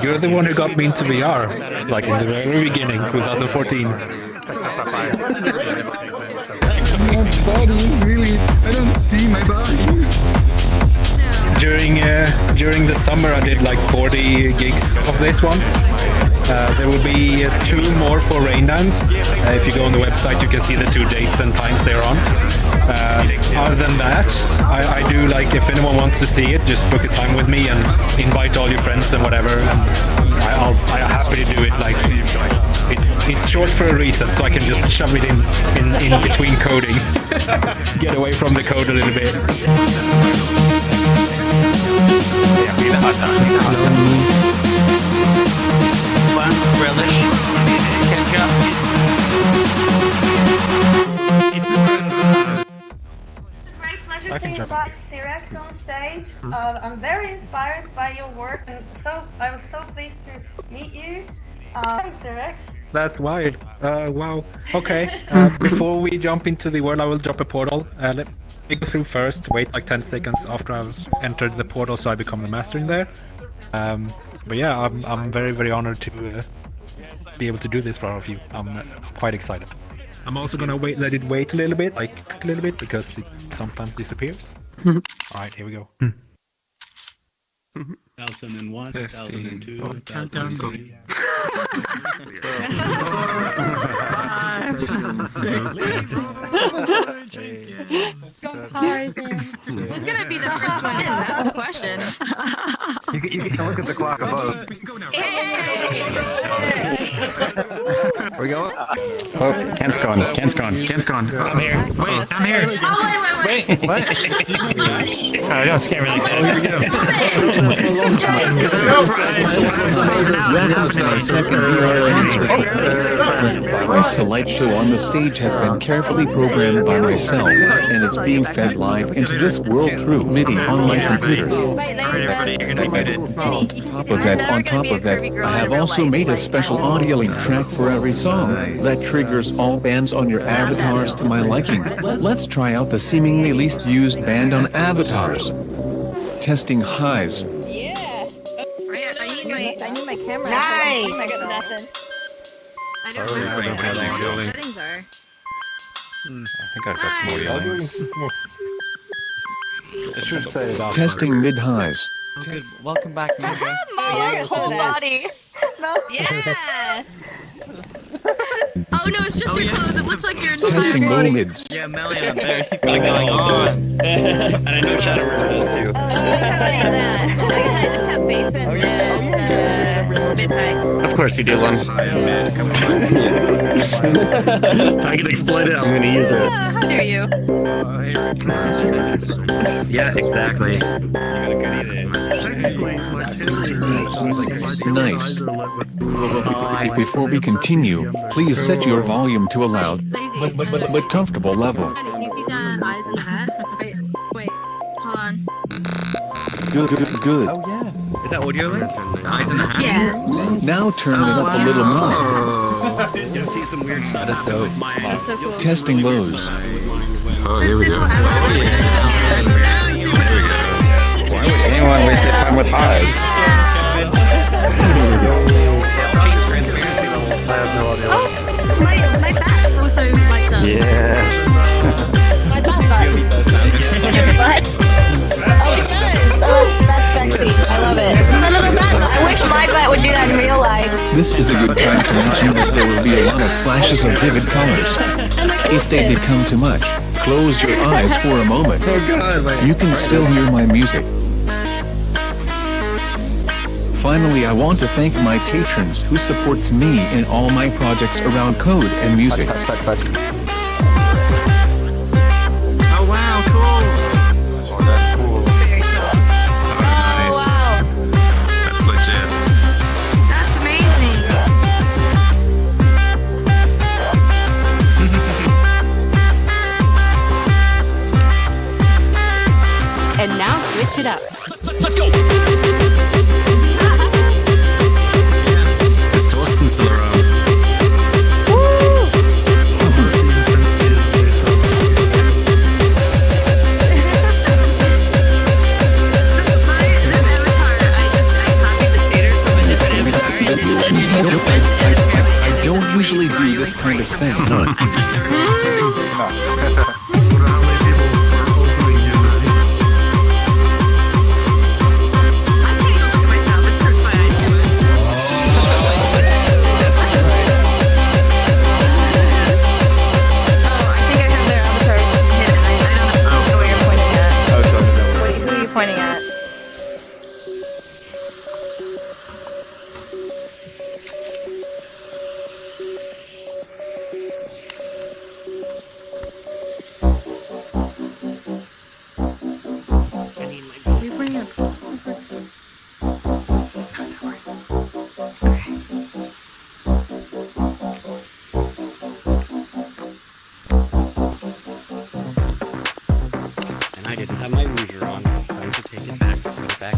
You're the one who got me into VR, like in the very beginning, 2014. My body is really... I don't see my body. During the summer I did like 40 gigs of this one. There will be 2 more for Raindance. If you go on the website you can see the 2 dates and times they're on. Other than that, I do like if anyone wants to see it, just book a time with me and invite all your friends and whatever. And I'm happy to do it. Like it's short for a reason, so I can just shove it in between coding. Get away from the code a little bit. Relish. Ketchup. It's a great pleasure seeing you about xCirrex on stage. I'm very inspired by your work, and I was so pleased to meet you. xCirrex. That's wild. Wow. Okay. Before we jump into the world, I will drop a portal. Let me go through first. Wait like 10 seconds after I've entered the portal, so I become the master in there. But yeah, I'm very, very honored to be able to do this for all of you. I'm quite excited. I'm also gonna let it wait a little bit, like a little bit, because it sometimes disappears. All right, here we go. 2001, 2002, Countdown. 2003. Who's gonna be the first one in? That's the question. You can look at the clock above. We can go now. We're going. Oh, Kent's gone. Kent's gone. Kent's gone. I'm here. Wait, I'm here. Wait. What? I don't scare me like that. Here we go. My slideshow on the stage has been carefully programmed by myself, and it's being fed live into this world through MIDI on my computer. On top of that, I have also made a special audio link track for every song that triggers all bands on your avatars to my liking. Let's try out the seemingly least used band on avatars. Testing highs. Yeah. I need my camera. Nice. I got nothing. I don't know what the settings are. I think I've got some audio links. It should say that. Testing mid highs. Good. Welcome back, Ninja. Mo's whole body. Yeah. Oh no, it's just your clothes. It looks like you're Testing low mids. Yeah, Melly up there. Going on. And I know Shadow does too. I just have bass and mid heights. Of course you do, Lon. If I can exploit it, I'm gonna use it. How dare you? Yeah, exactly. Nice. Before we continue, please set your volume to a loud, but comfortable level. Can you see the eyes in the hat? Wait. Hold on. Good. Oh yeah. Is that audio link? The eyes in the hat? Yeah. Now turn it up a little more. You'll see some weird stuff. That's so cool. Testing lows. Oh, here we go. Why would anyone waste their time with highs? My back also lights up. Yeah. My back does. What? Oh, it does. Oh, that's sexy. I love it. I wish my butt would do that in real life. This is a good time to mention that there will be a lot of flashes of vivid colors. If they become too much, close your eyes for a moment. Oh God, you can still hear my music. Finally, I want to thank my patrons who supports me in all my projects around code and music. Oh wow, cool. Oh, that's cool. Very cool. Oh, nice. Wow. That's legit. That's amazing. And now switch it up. Let's go! Is Torsten still around? this kind of thing. Pointing at. You bring it. And I didn't have my rouger on. Time to take it back. Put it back.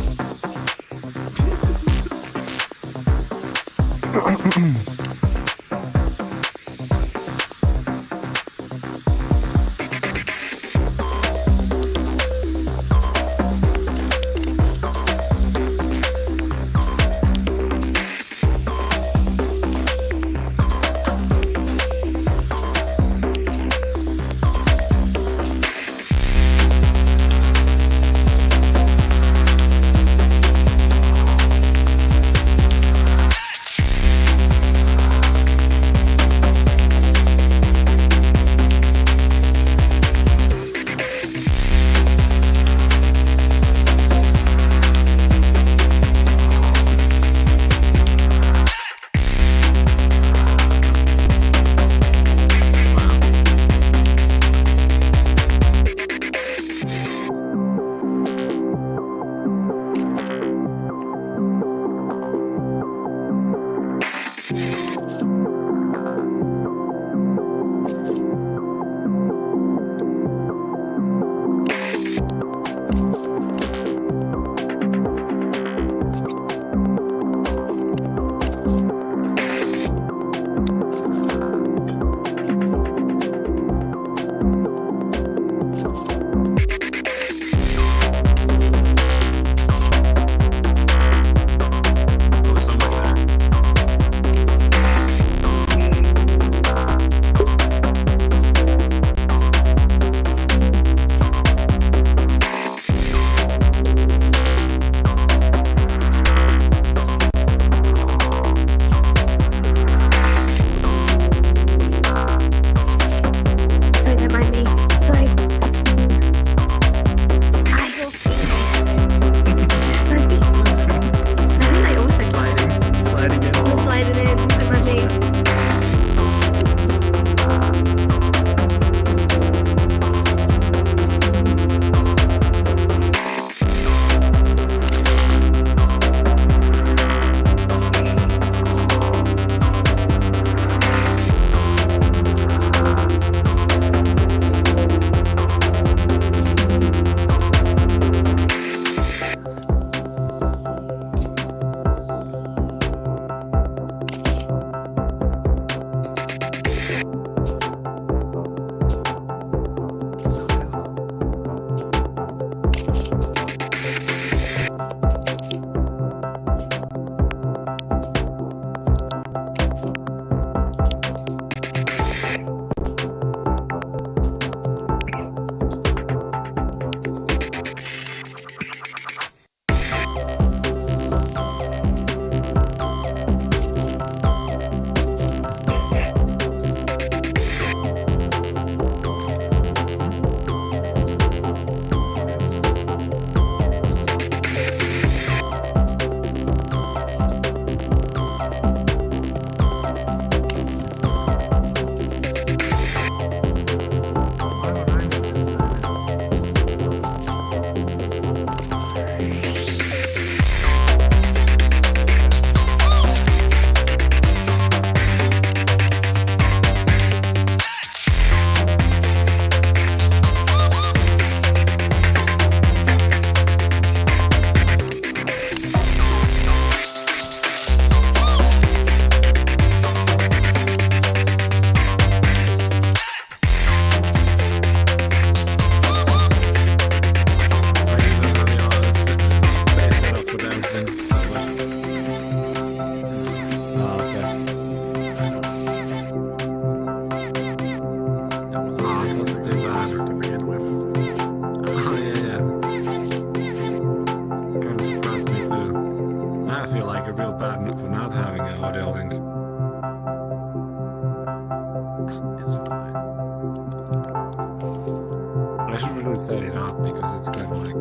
because it's kind of like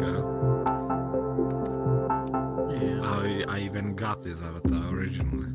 how I even got this avatar originally.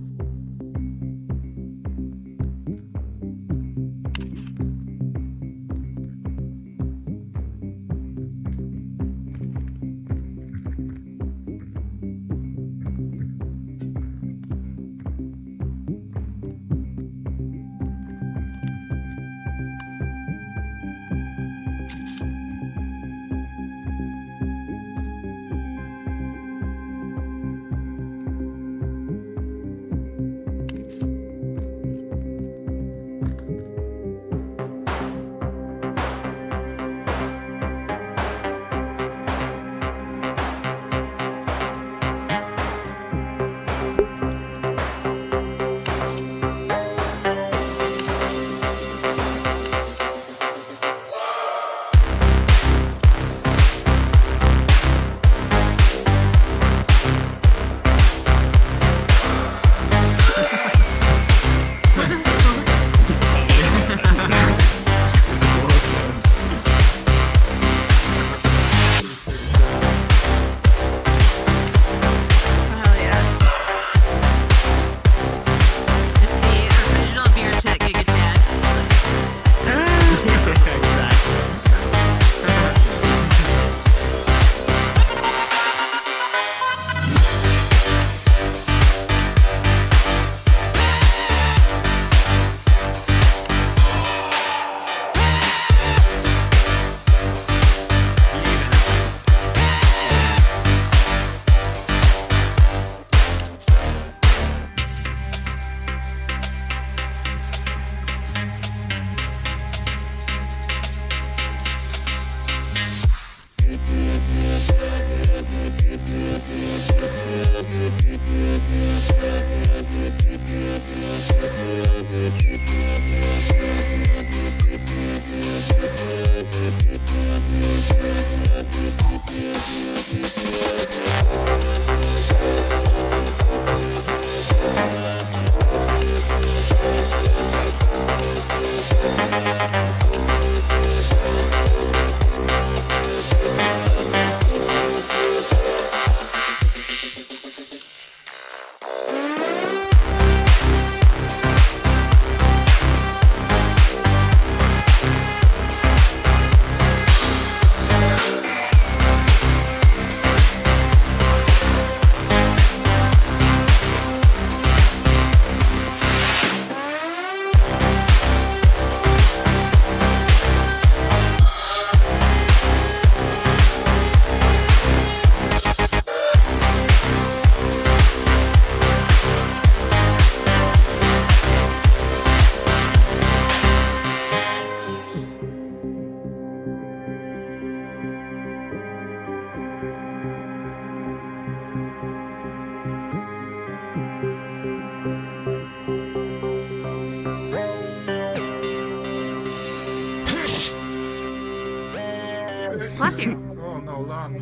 Bless you. Oh no, Lon.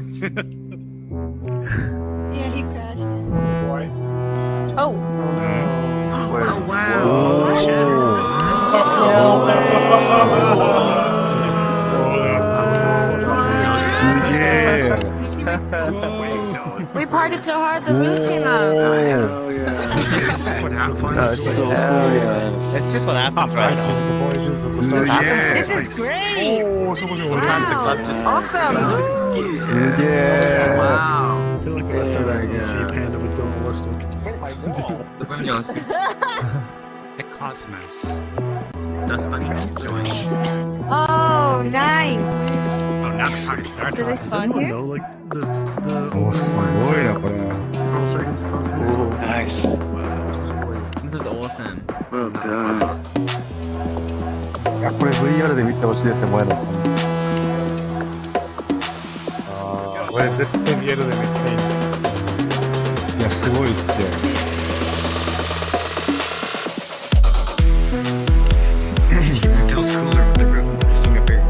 Yeah, he crashed. Why? Oh. Oh, We partied so hard the roof came up. Hell yeah. This is what happens. It's just what happens, right? This is great. Wow. Awesome. Yeah. Wow. I feel like the rest of that DC Panda would go ballistic. The Cosmos. Dust Bunny has joined. Oh, nice. Oh, now the party started. Do they spawn here? know, like the seconds Cosmos. Nice. This is awesome. Well done. いや、これ VR で見てほしいですね、前の。これ絶対リアルでめっちゃいい。いや、すごいっすよ。It feels cooler with the group sitting up here.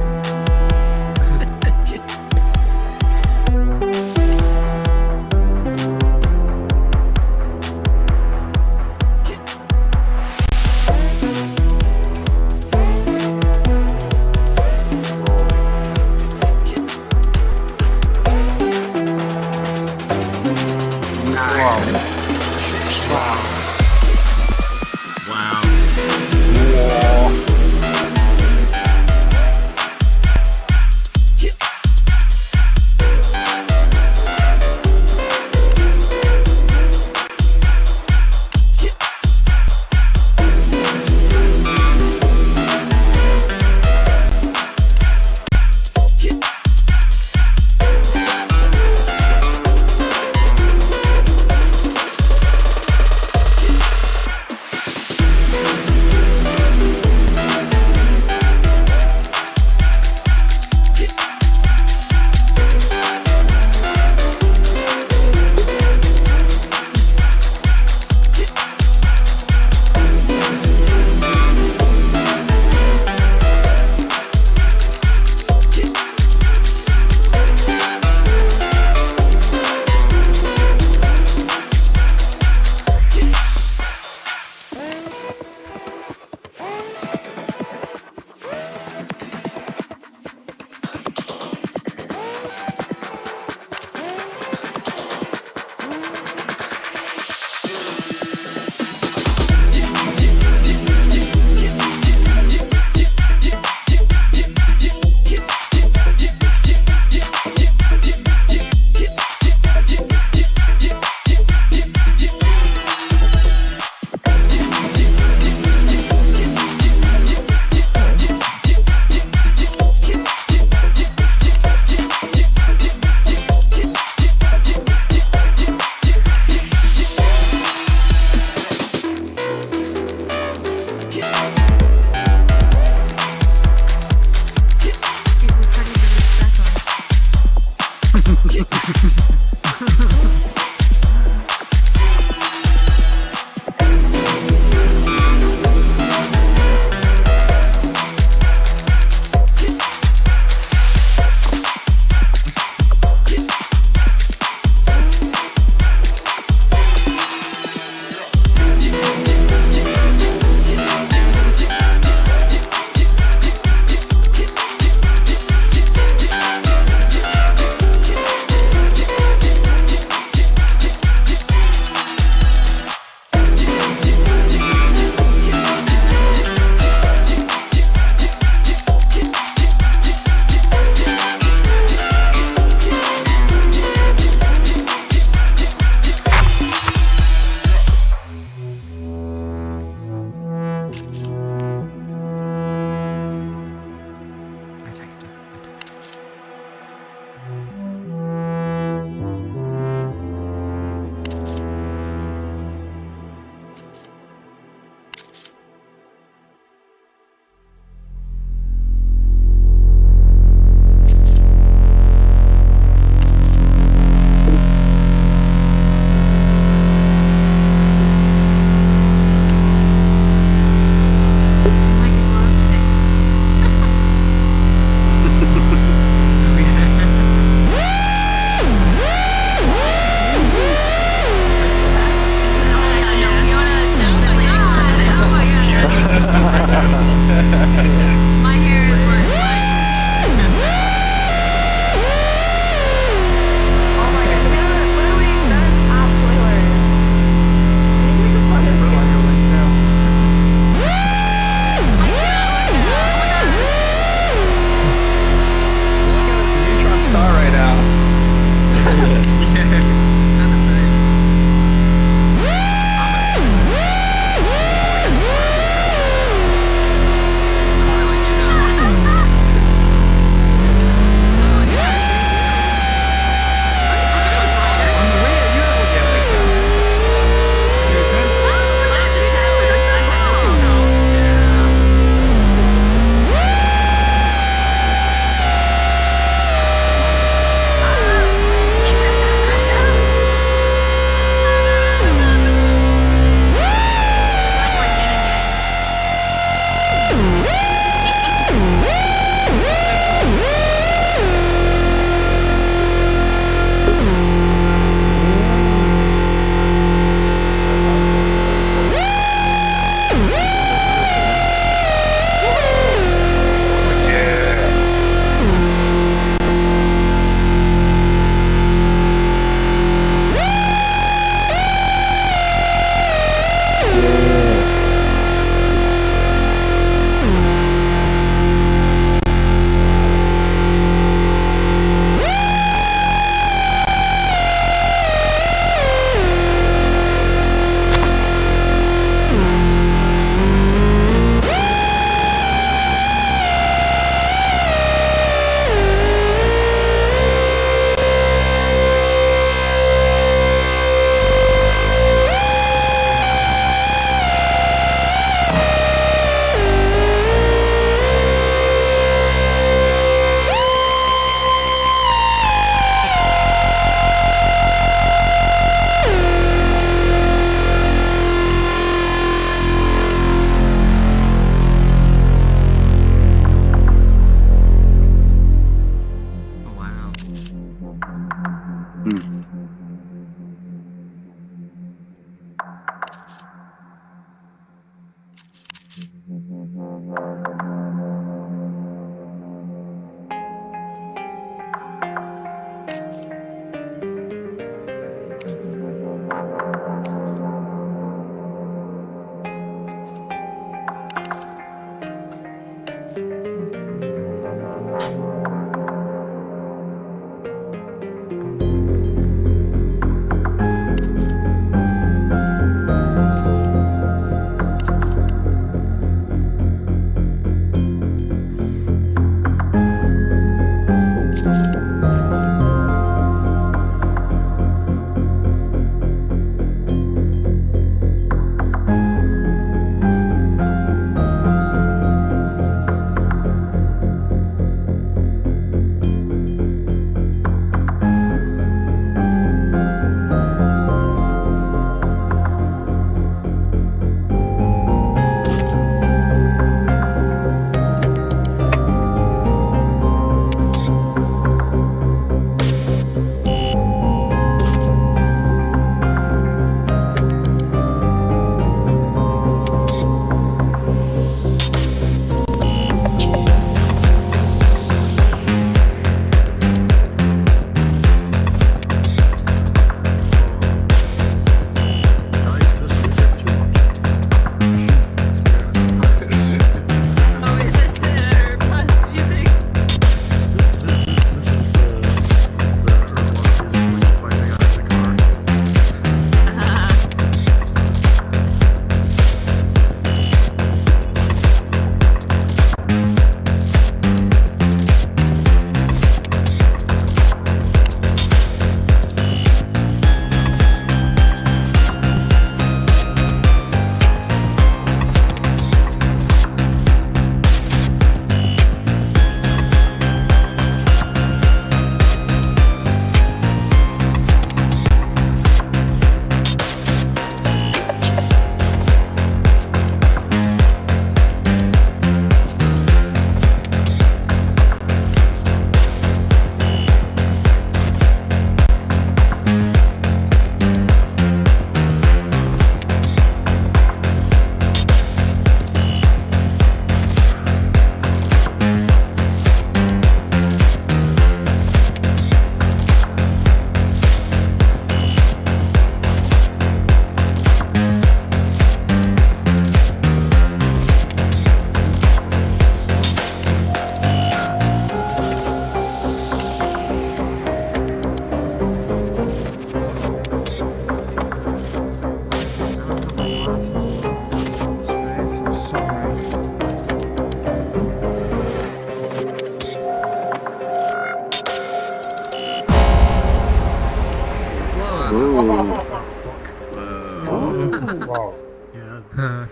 Wow. Yeah.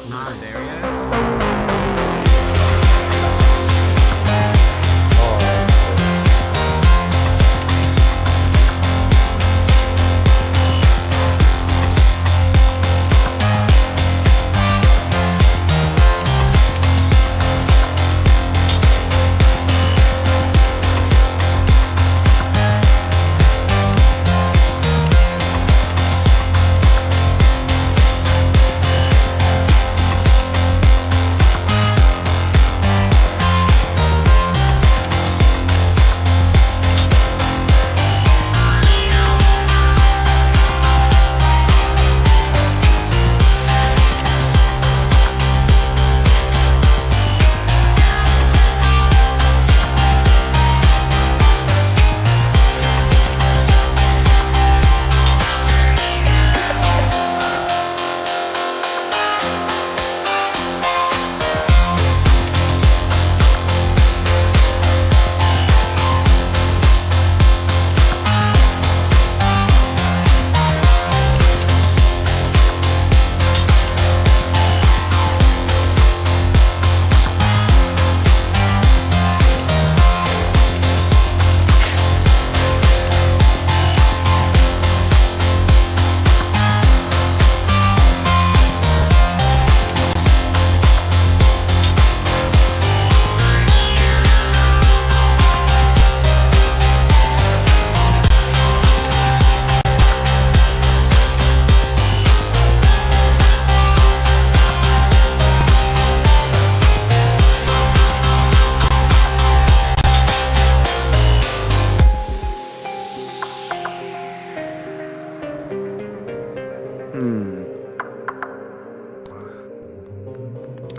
Nice area.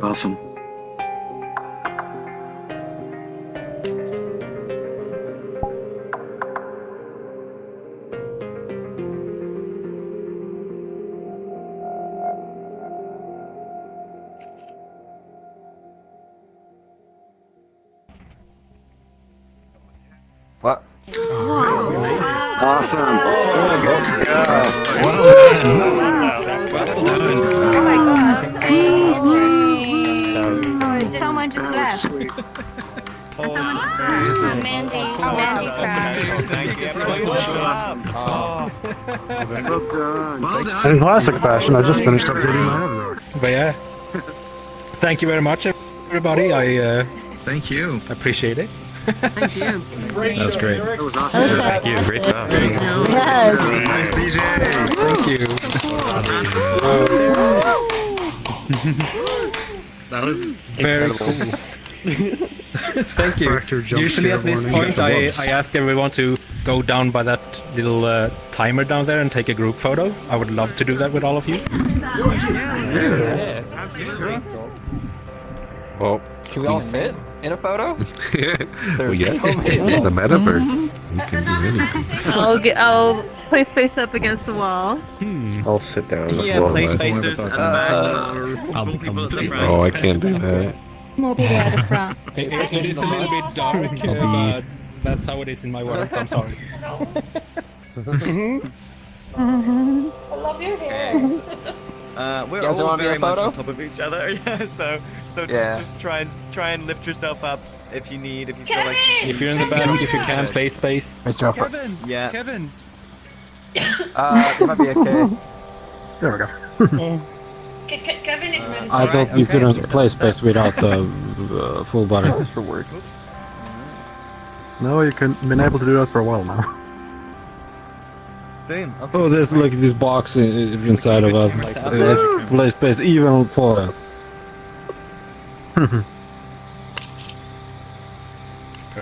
Awesome. What? Awesome. Oh my god. Amazing. Someone just left. Someone just left. Mandy Well done. In classic fashion, I just finished updating my avatar. But yeah, thank you very much, everybody. I Thank you. appreciate it. Thank you. That was great. That was awesome. Thank you. Great stuff. Yes. Nice DJ. Thank you. That was Very cool. Thank you. Usually at this point, I ask everyone to go down by that little timer down there and take a group photo. I would love to do that with all of you. Yeah, absolutely. Well, Can we all fit in a photo? well, yeah. It's the metaverse. You can do anything. I'll place space up against the wall. I'll sit down. Yeah, place spacers at the back. I'll Small people at the front. Oh, I can't do that. More people at the front. It is a little bit dark, but that's how it is in my world, so I'm sorry. I love your hair. We're guys all want very a much photo? on top of each other. Yeah, so Yeah. just try and lift yourself up if you need. If you feel like. If you're in the back, if you can, play space. Kevin! Yeah. Kevin! It might be okay. There we go. Kevin is ready. I thought you couldn't play space without the full body. For work. No, you can been able to do that for a while now. Boom. Okay. Oh, there's like this box inside of us. Let's play space even for.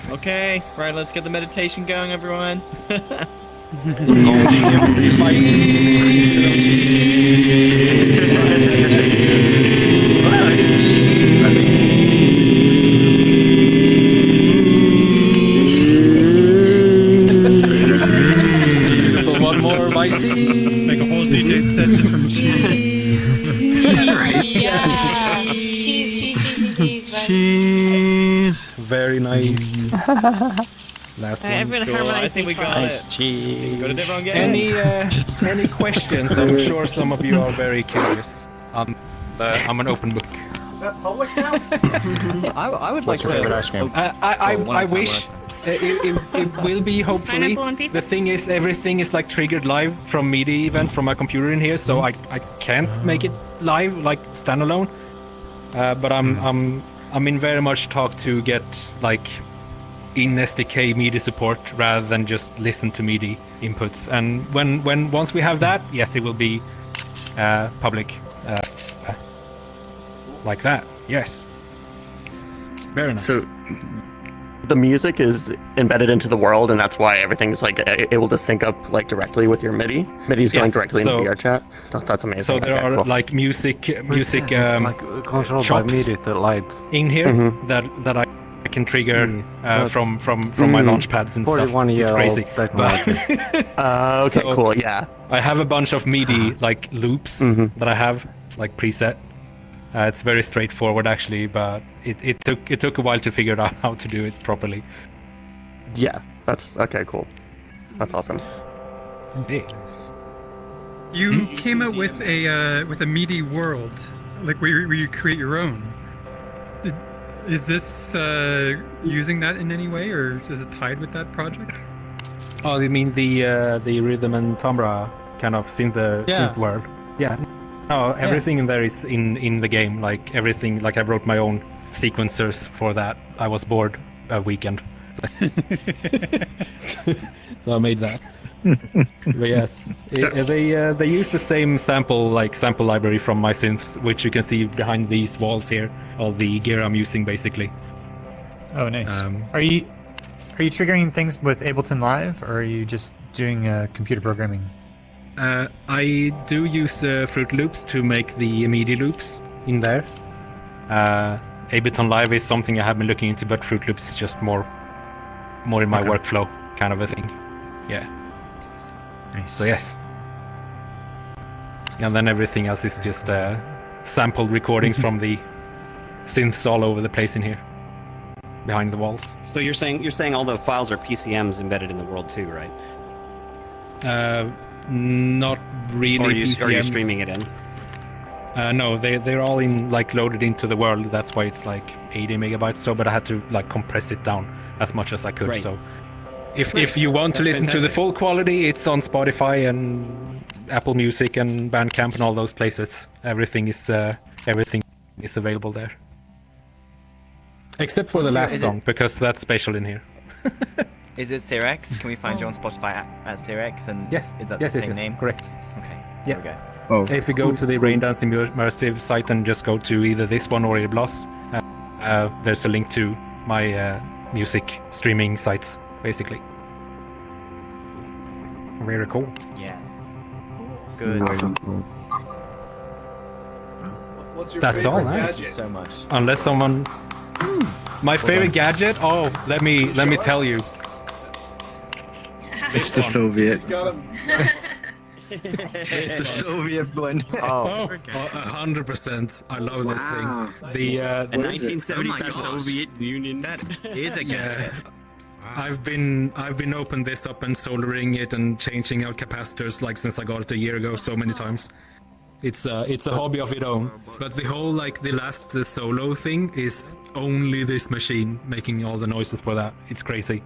Okay. Right. Let's get the meditation going, everyone. So one more Vicey. Make a whole DJ set just from cheese. Yeah. Cheese. Cheese. Very nice. Last one. Everyone Cool. I harmonize think we each got one. it. What did everyone get? Any questions? I'm sure some of you are very curious. I'm an open book. Is that public now? I would What's like your to. favorite ice cream? I wish it will be hopefully. Pineapple on pizza? The thing is, everything is like triggered live from media events from my computer in here, so I can't make it live like standalone. But I'm in very much talk to get like in SDK media support rather than just listen to media inputs. And once we have that, yes, it will be public like that. Yes. Very nice. So the music is embedded into the world, and that's why everything's like able to sync up like directly with your MIDI. MIDI's going directly into VRChat. That's amazing. So there are cool. like music controlled by shops MIDI to light. in here that I can trigger from my launch pads and stuff. 41-year-old It's crazy. technology. Okay, So- cool. Yeah. I have a bunch of MIDI like loops that I have like preset. It's very straightforward actually, but it took a while to figure out how to do it properly. Yeah. That's okay. Cool. That's awesome. Big. You came out with a MIDI world, like where you create your own. Is this using that in any way, or is it tied with that project? Oh, you mean the rhythm and timbre kind of synth world? Yeah. No, everything in there is in the game. Like everything, like I wrote my own sequencers for that. I was bored a weekend, so I made that. But yes, they use the same sample library from my synths, which you can see behind these walls here. All the gear I'm using, basically. Oh, nice. Are you triggering things with Ableton Live, or are you just doing computer programming? I do use Fruit Loops to make the MIDI loops in there. Ableton Live is something I have been looking into, but Fruit Loops is just more in my workflow kind of a thing. Yeah. Nice. So yes. And then everything else is just sampled recordings from the synths all over the place in here, behind the walls. So you're saying all the files are PCMs embedded in the world too, right? Not really. Or PCMs. are you streaming it in? No, they're all in like loaded into the world. That's why it's like 80 megabytes. So, but I had to like compress it down as much as I could. Right. So, if you want to listen to the full quality, it's on Spotify and Apple Music and Bandcamp and all those places. Everything is available there, except for the last song because that's special in here. Is it xCirrex? Can we find you on Spotify as xCirrex? And yes, is that the same name? Correct. Okay. Yeah. There we go. Oh. If you go to the Raindance Immersive site and just go to either this one or Iblos, there's a link to my music streaming sites, basically. Very cool. Yes. Good. Awesome. What's your That's all. favorite Nice. Thank you so much. Unless someone. My favorite gadget? Oh, let me tell you. It's the Soviet. It's a Soviet one. Oh, 100%. I love this thing. The 1972 Soviet Union. That is a gadget. I've been opening this up and soldering it and changing out capacitors like since I got it a year ago so many times. It's a hobby of its own. But the whole like the last solo thing is only this machine making all the noises for that. It's crazy.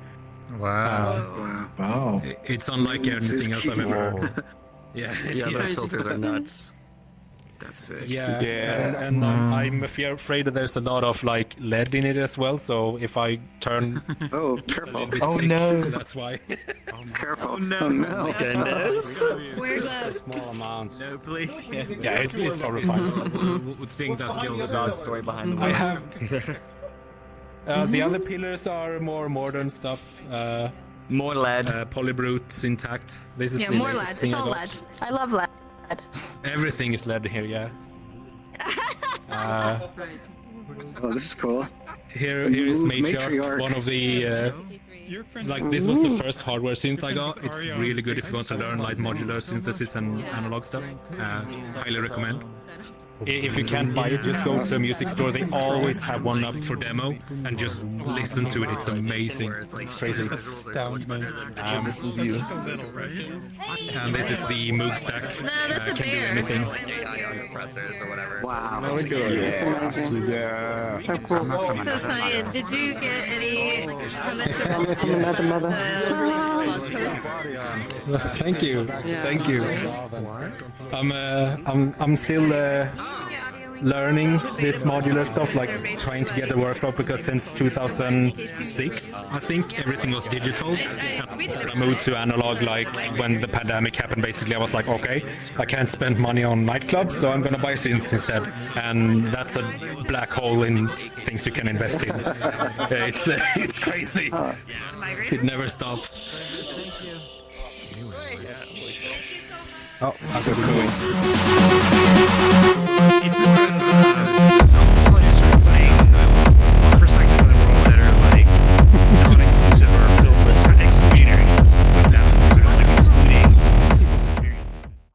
Wow. Wow. It's unlike anything else I've ever heard. Yeah, those filters are nuts. That's sick. Yeah, and I'm afraid that there's a lot of like lead in it as well. So if I turn, Oh, careful. oh no, that's why. Careful. Oh no. Oh, no. Goodness. Where's the Small amounts. No, please. Yeah, it's probably fine. Would think that kills The dog story behind the I wheel. have. The other pillars are more modern stuff. More lead. Polybrute intact. This is yeah, the more latest lead. thing It's I all got. lead. I love lead. Everything is lead here, yeah. Oh, this is cool. Here is Matriarch, Matriarch. one of the like this was the first hardware synth I got. It's really good if you want to learn like modular synthesis and analog stuff. Highly recommend. If you can't buy it, just go to a music store. They always have one up for demo and just listen to it. It's amazing. It's crazy. This is you. And this is the Moog stack. No, that's a Can do bear. anything. compressors or whatever. Wow. Very good. Yeah. So, Cyan, did you get any comments about the blog post? Thank you. Thank you. I'm still learning this modular stuff, like trying to get the workflow, because since 2006 I think everything was digital. I moved to analog like when the pandemic happened. Basically I was like, okay, I can't spend money on nightclubs, so I'm gonna buy synths instead, and that's a black hole in things you can invest in. It's crazy. It never stops. Oh, that's So cool.